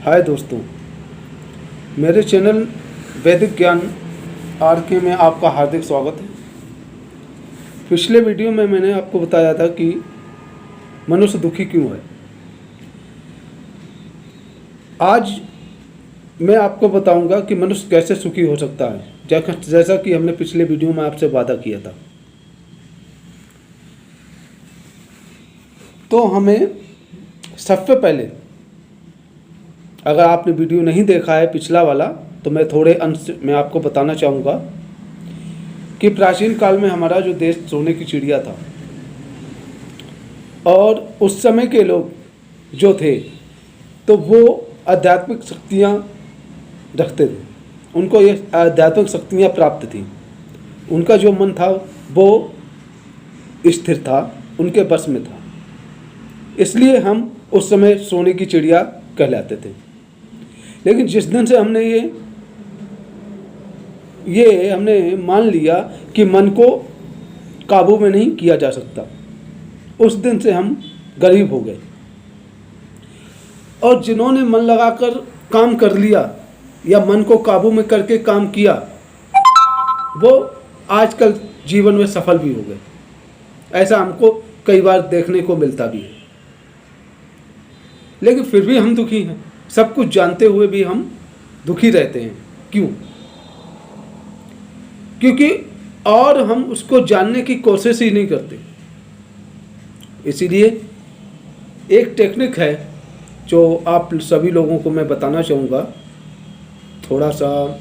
हाय दोस्तों, मेरे चैनल वैदिक ज्ञान आर.के में आपका हार्दिक स्वागत है। पिछले वीडियो में मैंने आपको बताया था कि मनुष्य दुखी क्यों है। आज मैं आपको बताऊंगा कि मनुष्य कैसे सुखी हो सकता है, जैसा कि हमने पिछले वीडियो में आपसे वादा किया था। तो हमें सबसे पहले, अगर आपने वीडियो नहीं देखा है पिछला वाला, तो मैं थोड़े अंश में आपको बताना चाहूँगा कि प्राचीन काल में हमारा जो देश सोने की चिड़िया था, और उस समय के लोग जो थे तो वो आध्यात्मिक शक्तियाँ रखते थे। उनको ये आध्यात्मिक शक्तियाँ प्राप्त थी। उनका जो मन था वो स्थिर था, उनके बस में था। इसलिए हम उस समय सोने की चिड़िया कहलाते थे। लेकिन जिस दिन से हमने हमने मान लिया कि मन को काबू में नहीं किया जा सकता, उस दिन से हम गरीब हो गए। और जिन्होंने मन लगाकर काम कर लिया या मन को काबू में करके काम किया, वो आजकल जीवन में सफल भी हो गए। ऐसा हमको कई बार देखने को मिलता भी है। लेकिन फिर भी हम दुखी हैं। सब कुछ जानते हुए भी हम दुखी रहते हैं। क्यों? क्योंकि और हम उसको जानने की कोशिश ही नहीं करते। इसीलिए एक टेक्निक है जो आप सभी लोगों को मैं बताना चाहूँगा। थोड़ा सा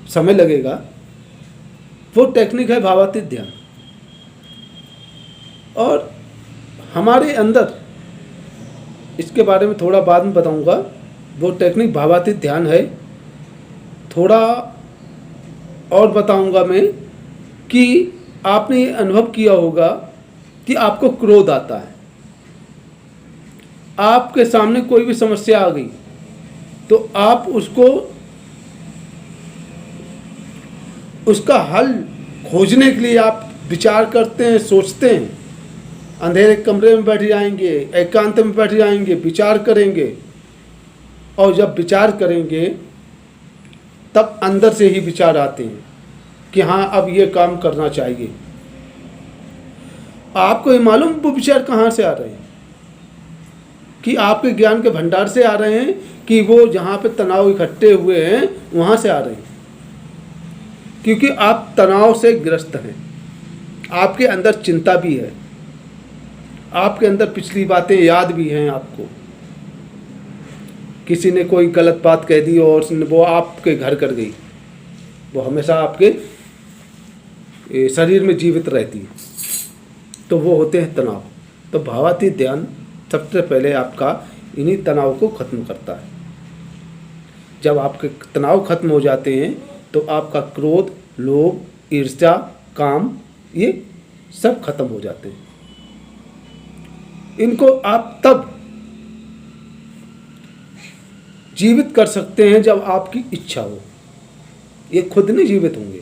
समय लगेगा। वो टेक्निक है भावातीत ध्यान। और हमारे अंदर, इसके बारे में थोड़ा बाद में बताऊंगा, वो टेक्निक भावातीत ध्यान है। थोड़ा और बताऊंगा मैं कि आपने ये अनुभव किया होगा कि आपको क्रोध आता है। आपके सामने कोई भी समस्या आ गई तो आप उसका हल खोजने के लिए आप विचार करते हैं, सोचते हैं। अंधेरे कमरे में बैठ जाएंगे, एकांत में बैठ जाएंगे, विचार करेंगे। और जब विचार करेंगे तब अंदर से ही विचार आते हैं कि हाँ, अब ये काम करना चाहिए। आपको ये मालूम वो विचार कहाँ से आ रहे हैं? कि आपके ज्ञान के भंडार से आ रहे हैं कि वो जहाँ पे तनाव इकट्ठे हुए हैं वहाँ से आ रहे हैं। क्योंकि आप तनाव से ग्रस्त हैं। आपके अंदर चिंता भी है। आपके अंदर पिछली बातें याद भी हैं आपको। किसी ने कोई गलत बात कह दी और वो आपके घर कर गई, वो हमेशा आपके शरीर में जीवित रहती है। तो वो होते हैं तनाव। तो भावातीत ध्यान सबसे पहले आपका इन्हीं तनाव को खत्म करता है। जब आपके तनाव खत्म हो जाते हैं तो आपका क्रोध, लोभ, ईर्ष्या, काम, ये सब खत्म हो जाते हैं। इनको आप तब जीवित कर सकते हैं जब आपकी इच्छा हो। ये खुद नहीं जीवित होंगे।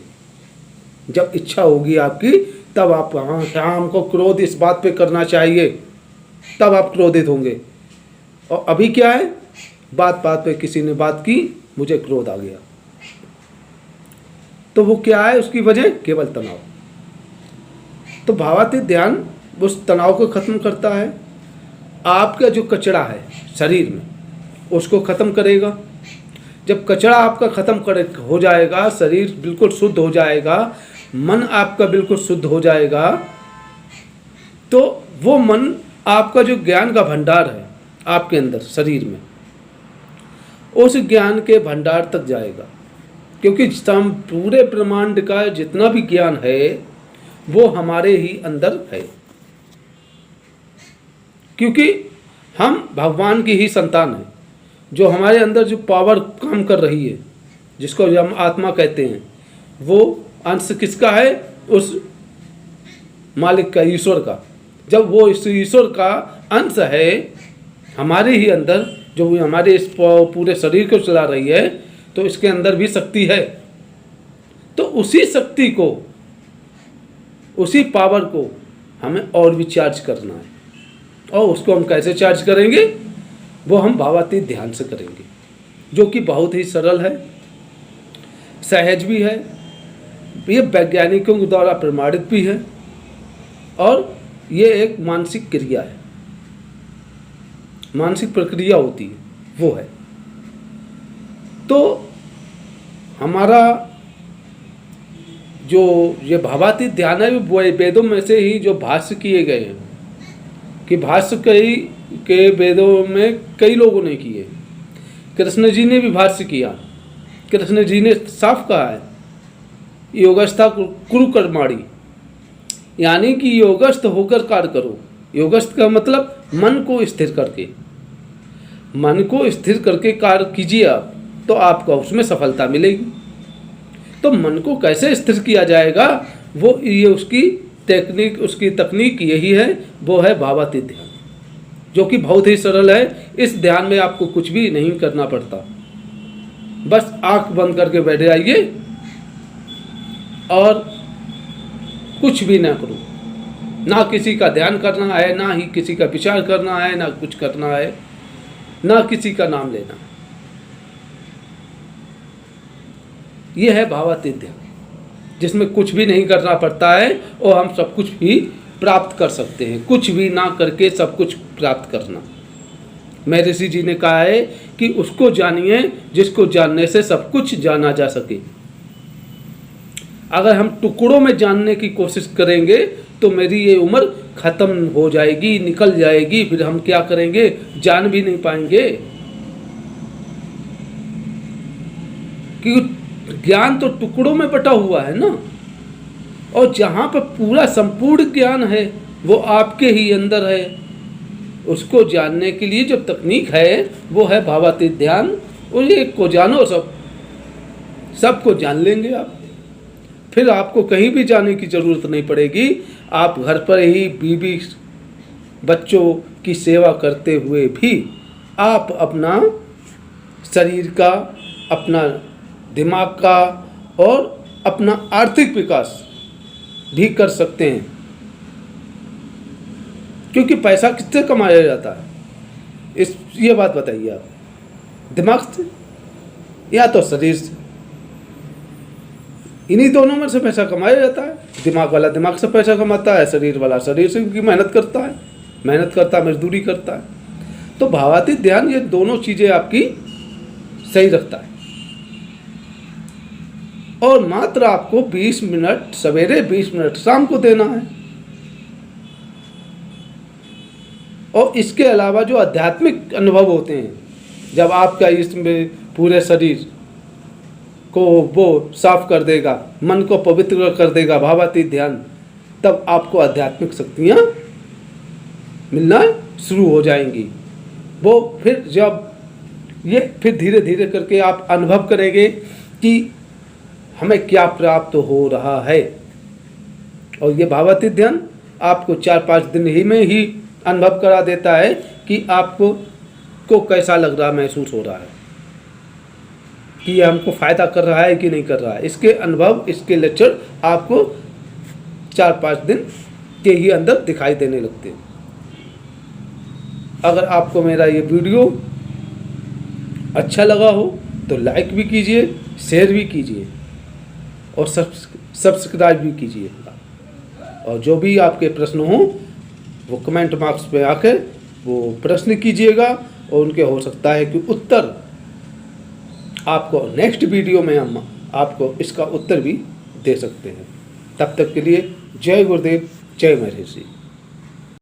जब इच्छा होगी आपकी, तब आप, हाँ हमको क्रोध इस बात पे करना चाहिए, तब आप क्रोधित होंगे। और अभी क्या है, बात बात पे किसी ने बात की, मुझे क्रोध आ गया। तो वो क्या है, उसकी वजह केवल तनाव। तो भावातीत ध्यान उस तनाव को खत्म करता है। आपका जो कचरा है शरीर में, उसको खत्म करेगा। जब कचरा आपका खत्म हो जाएगा, शरीर बिल्कुल शुद्ध हो जाएगा, मन आपका बिल्कुल शुद्ध हो जाएगा, तो वो मन आपका जो ज्ञान का भंडार है आपके अंदर शरीर में, उस ज्ञान के भंडार तक जाएगा। क्योंकि पूरे ब्रह्मांड का जितना भी ज्ञान है वो हमारे ही अंदर है। क्योंकि हम भगवान की ही संतान हैं। जो हमारे अंदर जो पावर काम कर रही है, जिसको हम आत्मा कहते हैं, वो अंश किसका है? उस मालिक का, ईश्वर का। जब वो इस ईश्वर का अंश है हमारे ही अंदर, जो हमारे इस पूरे शरीर को चला रही है, तो इसके अंदर भी शक्ति है। तो उसी शक्ति को, उसी पावर को हमें और भी चार्ज करना है। और उसको हम कैसे चार्ज करेंगे? वो हम भावातीत ध्यान से करेंगे, जो कि बहुत ही सरल है, सहज भी है, ये वैज्ञानिकों के द्वारा प्रमाणित भी है, और ये एक मानसिक क्रिया है, मानसिक प्रक्रिया होती है, वो है। तो हमारा जो ये भावातीत ध्यान है वो वेदों में से ही जो भाष्य किए गए हैं, कि भाष्य के वेदों में कई लोगों ने किए। कृष्ण जी ने भी भाष्य किया। कृष्ण जी ने साफ कहा है, योगस्था कुरु कर्माणि, यानी कि योगस्थ होकर कार्य करो। योगस्थ का मतलब मन को स्थिर करके, मन को स्थिर करके कार्य कीजिए आप, तो आपको उसमें सफलता मिलेगी। तो मन को कैसे स्थिर किया जाएगा, वो ये उसकी तकनीक यही है, वो है भावातीत ध्यान, जो कि बहुत ही सरल है। इस ध्यान में आपको कुछ भी नहीं करना पड़ता, बस आंख बंद करके बैठ जाइए और कुछ भी ना करो, ना किसी का ध्यान करना है, ना ही किसी का विचार करना है, ना कुछ करना है, ना किसी का नाम लेना। यह है भावातीत ध्यान, जिसमें कुछ भी नहीं करना पड़ता है और हम सब कुछ भी प्राप्त कर सकते हैं, कुछ भी ना करके सब कुछ प्राप्त करना। महर्षि जी ने कहा है कि उसको जानिए जिसको जानने से सब कुछ जाना जा सके। अगर हम टुकड़ों में जानने की कोशिश करेंगे तो मेरी ये उम्र खत्म हो जाएगी, निकल जाएगी, फिर हम क्या करेंगे, जान भी नहीं पाएंगे। क्योंकि ज्ञान तो टुकड़ों में बटा हुआ है ना, और जहाँ पर पूरा संपूर्ण ज्ञान है वो आपके ही अंदर है। उसको जानने के लिए जो तकनीक है वो है भावातीत ध्यान। और ये को जानो, सबको जान लेंगे आप, फिर आपको कहीं भी जाने की ज़रूरत नहीं पड़ेगी। आप घर पर ही बीवी बच्चों की सेवा करते हुए भी आप अपना शरीर का, अपना दिमाग का और अपना आर्थिक विकास भी कर सकते हैं। क्योंकि पैसा किससे कमाया जाता है, ये बात बताइए आप, दिमाग से या तो शरीर से? इन्हीं दोनों में से पैसा कमाया जाता है। दिमाग वाला दिमाग से पैसा कमाता है, शरीर वाला शरीर से, क्योंकि मेहनत करता है, मजदूरी करता है। तो भावातीत ध्यान ये दोनों चीज़ें आपकी सही रखता है। और मात्र आपको 20 मिनट सवेरे, 20 मिनट शाम को देना है। और इसके अलावा जो आध्यात्मिक अनुभव होते हैं, जब आपका इसमें पूरे शरीर को वो साफ कर देगा, मन को पवित्र कर देगा भावातीत ध्यान, तब आपको आध्यात्मिक शक्तियाँ मिलना शुरू हो जाएंगी। वो फिर जब ये फिर धीरे धीरे करके आप अनुभव करेंगे कि हमें क्या प्राप्त हो रहा है। और ये भावातीत ध्यान आपको 4-5 दिन ही में ही अनुभव करा देता है कि आपको कैसा लग रहा, महसूस हो रहा है कि ये हमको फ़ायदा कर रहा है कि नहीं कर रहा है। इसके अनुभव, इसके लक्षण आपको 4-5 दिन के ही अंदर दिखाई देने लगते हैं। अगर आपको मेरा ये वीडियो अच्छा लगा हो तो लाइक भी कीजिए, शेयर भी कीजिए और सब्सक्राइब भी कीजिए। और जो भी आपके प्रश्न हों वो कमेंट बॉक्स पे आकर वो प्रश्न कीजिएगा, और उनके हो सकता है कि उत्तर आपको नेक्स्ट वीडियो में हम आपको इसका उत्तर भी दे सकते हैं। तब तक के लिए जय गुरुदेव, जय महर्षि।